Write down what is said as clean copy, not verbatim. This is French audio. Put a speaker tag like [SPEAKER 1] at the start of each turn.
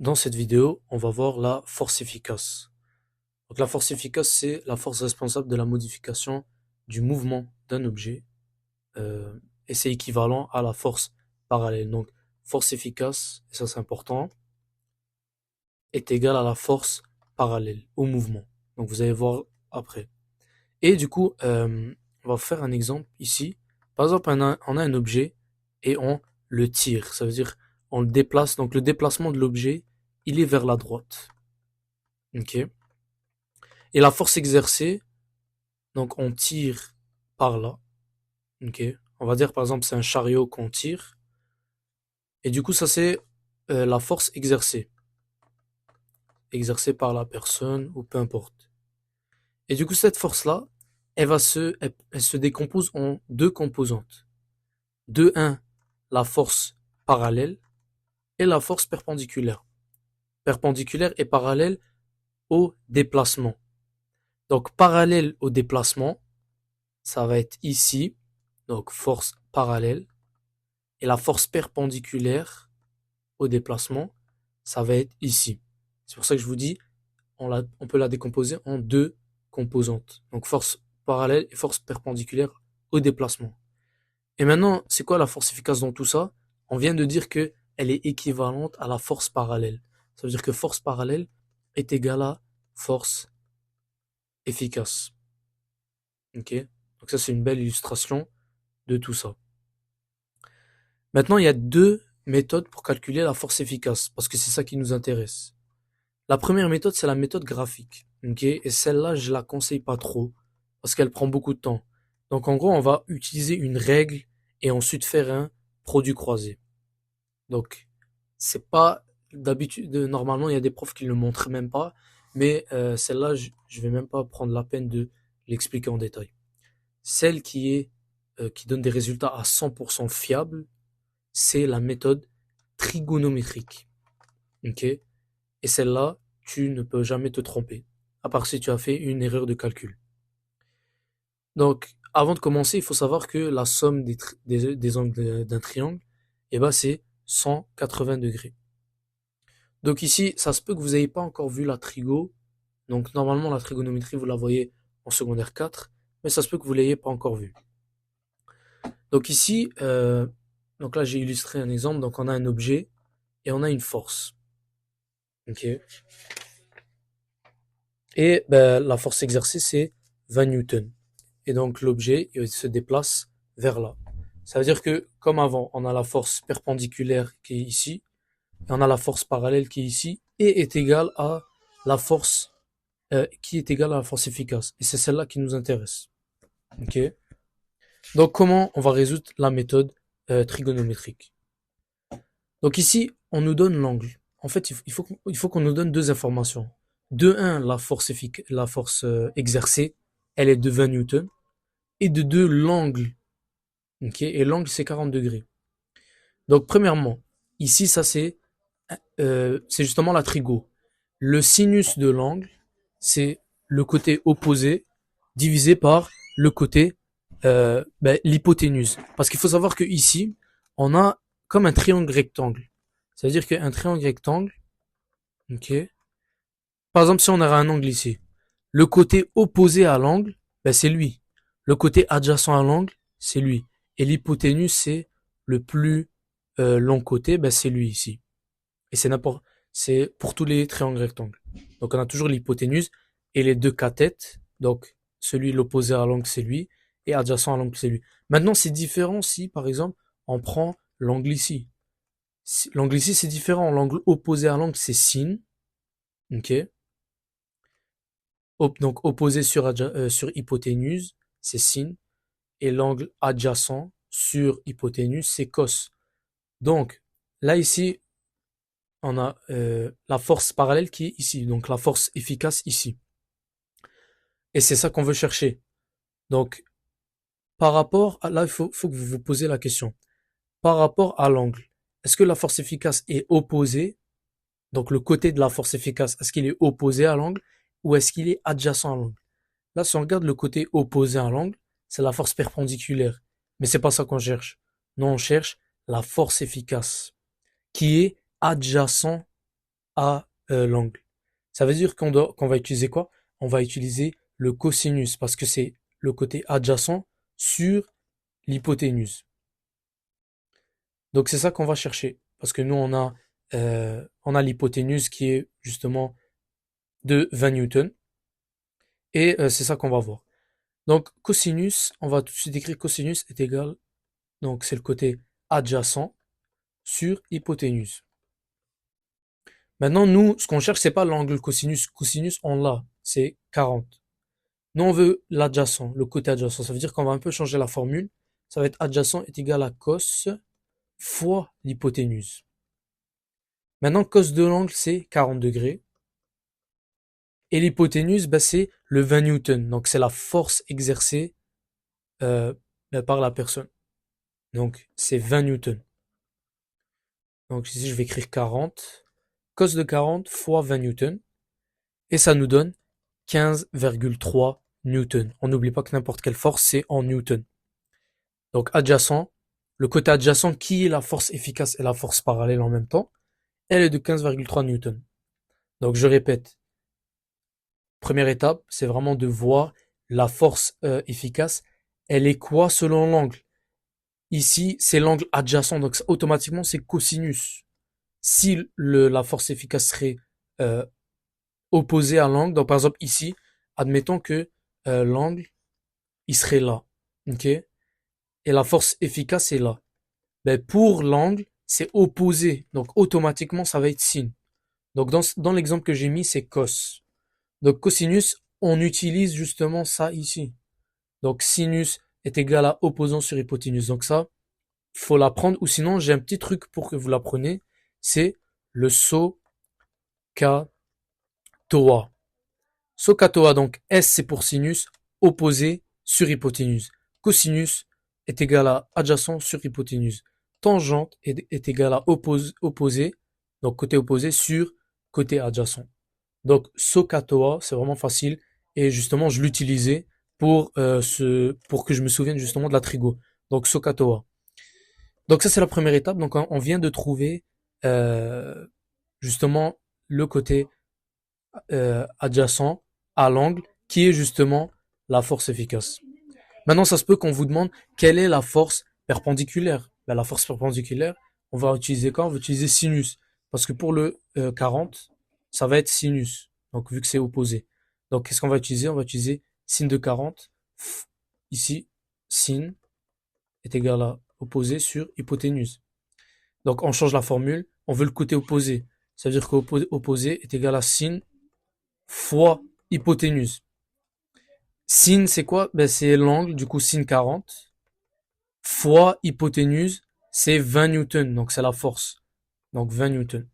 [SPEAKER 1] Dans cette vidéo, on va voir la force efficace. Donc la force efficace, c'est la force responsable de la modification du mouvement d'un objet et c'est équivalent à la force parallèle. Donc force efficace, et ça c'est important, est égale à la force parallèle au mouvement. Donc vous allez voir après. Et du coup, on va faire un exemple ici. Par exemple, on a un objet et on le tire. Ça veut dire on le déplace. Donc le déplacement de l'objet, il est vers la droite. Ok. Et la force exercée, donc on tire par là, ok. On va dire par exemple c'est un chariot qu'on tire, et du coup ça c'est la force exercée par la personne ou peu importe. Et du coup cette force-là, elle se décompose en deux composantes. De un, la force parallèle et la force perpendiculaire. Perpendiculaire et parallèle au déplacement. Donc parallèle au déplacement, ça va être ici, donc force parallèle. Et la force perpendiculaire au déplacement, ça va être ici. C'est pour ça que je vous dis, on peut la décomposer en deux composantes. Donc force parallèle et force perpendiculaire au déplacement. Et maintenant, c'est quoi la force efficace dans tout ça? On vient de dire que elle est équivalente à la force parallèle. Ça veut dire que force parallèle est égale à force efficace. Ok? Donc ça, c'est une belle illustration de tout ça. Maintenant, il y a deux méthodes pour calculer la force efficace, parce que c'est ça qui nous intéresse. La première méthode, c'est la méthode graphique. Ok? Et celle-là, je la conseille pas trop, parce qu'elle prend beaucoup de temps. Donc en gros, on va utiliser une règle et ensuite faire un produit croisé. Donc, c'est pas d'habitude, normalement, il y a des profs qui ne le montrent même pas, mais celle-là, je vais même pas prendre la peine de l'expliquer en détail. Celle qui donne des résultats à 100% fiables, c'est la méthode trigonométrique. Ok? Et celle-là, tu ne peux jamais te tromper, à part si tu as fait une erreur de calcul. Donc, avant de commencer, il faut savoir que la somme des angles d'un triangle, eh ben, c'est 180 degrés. Donc ici, ça se peut que vous n'ayez pas encore vu la trigo. Donc normalement, la trigonométrie, vous la voyez en secondaire 4, mais ça se peut que vous l'ayez pas encore vue. Donc ici, donc là, j'ai illustré un exemple. Donc on a un objet et on a une force. Ok. Et ben, la force exercée, c'est 20 newtons. Et donc l'objet il se déplace vers là. Ça veut dire que, comme avant, on a la force perpendiculaire qui est ici, et on a la force parallèle qui est ici, et est égale à la force qui est égale à la force efficace. Et c'est celle-là qui nous intéresse. Ok. Donc comment on va résoudre la méthode trigonométrique? Donc ici, on nous donne l'angle. En fait, il faut qu'on nous donne deux informations. De un, la force exercée, elle est de 20 newtons. Et de deux, l'angle. Ok. Et l'angle, c'est 40 degrés. Donc premièrement, ici, ça c'est justement la trigo. Le sinus de l'angle, c'est le côté opposé divisé par le côté l'hypoténuse. Parce qu'il faut savoir que ici, on a comme un triangle rectangle. C'est-à-dire qu'un triangle rectangle, ok. Par exemple, si on a un angle ici, le côté opposé à l'angle, ben, c'est lui. Le côté adjacent à l'angle, c'est lui. Et l'hypoténuse, c'est le plus long côté, ben, c'est lui ici. Et c'est pour tous les triangles rectangles. Donc on a toujours l'hypoténuse et les deux cathètes. Donc celui l'opposé à l'angle c'est lui et adjacent à l'angle c'est lui. Maintenant c'est différent si par exemple on prend l'angle ici. L'angle ici c'est différent. L'angle opposé à l'angle c'est sin. Ok. Donc opposé sur hypoténuse c'est sin et l'angle adjacent sur hypoténuse c'est cos. Donc là ici on a la force parallèle qui est ici, donc la force efficace ici. Et c'est ça qu'on veut chercher. Donc, par rapport à là, faut que vous vous posez la question. Par rapport à l'angle, est-ce que la force efficace est opposée, donc le côté de la force efficace, est-ce qu'il est opposé à l'angle ou est-ce qu'il est adjacent à l'angle? Là, si on regarde le côté opposé à l'angle, c'est la force perpendiculaire. Mais c'est pas ça qu'on cherche. Non, on cherche la force efficace, qui est adjacent à l'angle. Ça veut dire qu'on va utiliser quoi? On va utiliser le cosinus parce que c'est le côté adjacent sur l'hypoténuse. Donc c'est ça qu'on va chercher parce que nous on a l'hypoténuse qui est justement de 20 newtons et c'est ça qu'on va voir. Donc cosinus, on va tout de suite écrire cosinus est égal, donc c'est le côté adjacent sur hypoténuse. Maintenant, nous, ce qu'on cherche, c'est pas l'angle cosinus. Cosinus, on l'a, c'est 40. Nous, on veut l'adjacent, le côté adjacent. Ça veut dire qu'on va un peu changer la formule. Ça va être adjacent est égal à cos fois l'hypoténuse. Maintenant, cos de l'angle, c'est 40 degrés. Et l'hypoténuse, bah, c'est le 20 newtons. Donc, c'est la force exercée par la personne. Donc, c'est 20 newtons. Donc, ici, je vais écrire 40. Cos de 40 fois 20 newtons. Et ça nous donne 15,3 newtons. On n'oublie pas que n'importe quelle force, c'est en newtons. Donc, adjacent, le côté adjacent qui est la force efficace et la force parallèle en même temps, elle est de 15,3 newtons. Donc, je répète, première étape, c'est vraiment de voir la force efficace, elle est quoi selon l'angle. Ici, c'est l'angle adjacent, donc automatiquement, c'est cosinus. Si la force efficace serait euh, opposée à l'angle, donc par exemple ici, admettons que l'angle, il serait là, ok? Et la force efficace est là. Ben, pour l'angle, c'est opposé, donc automatiquement, ça va être sin. Donc dans l'exemple que j'ai mis, c'est cos. Donc cosinus, on utilise justement ça ici. Donc sinus est égal à opposant sur hypoténuse. Donc ça, faut l'apprendre, ou sinon j'ai un petit truc pour que vous l'appreniez, c'est le SOHCAHTOA. SOHCAHTOA, donc S c'est pour sinus, opposé sur hypoténuse. Cosinus est égal à adjacent sur hypoténuse. Tangente est égal à opposé, donc côté opposé sur côté adjacent. Donc SOHCAHTOA, c'est vraiment facile, et justement je l'utilisais pour que je me souvienne justement de la trigo. Donc SOHCAHTOA. Donc ça c'est la première étape. Donc on vient de trouver euh, justement le côté adjacent à l'angle qui est justement la force efficace. Maintenant ça se peut qu'on vous demande quelle est la force perpendiculaire. Ben, la force perpendiculaire, on va utiliser quoi? On va utiliser sinus. Parce que pour le 40, ça va être sinus. Donc vu que c'est opposé. Donc qu'est-ce qu'on va utiliser? On va utiliser sin de 40. Ici, sin est égal à opposé sur hypoténuse. Donc on change la formule, on veut le côté opposé. Ça veut dire qu'opposé est égal à sin fois hypoténuse. Sin c'est quoi? Ben, c'est l'angle, du coup sin 40, fois hypoténuse, c'est 20 newtons, donc c'est la force. Donc 20 newtons.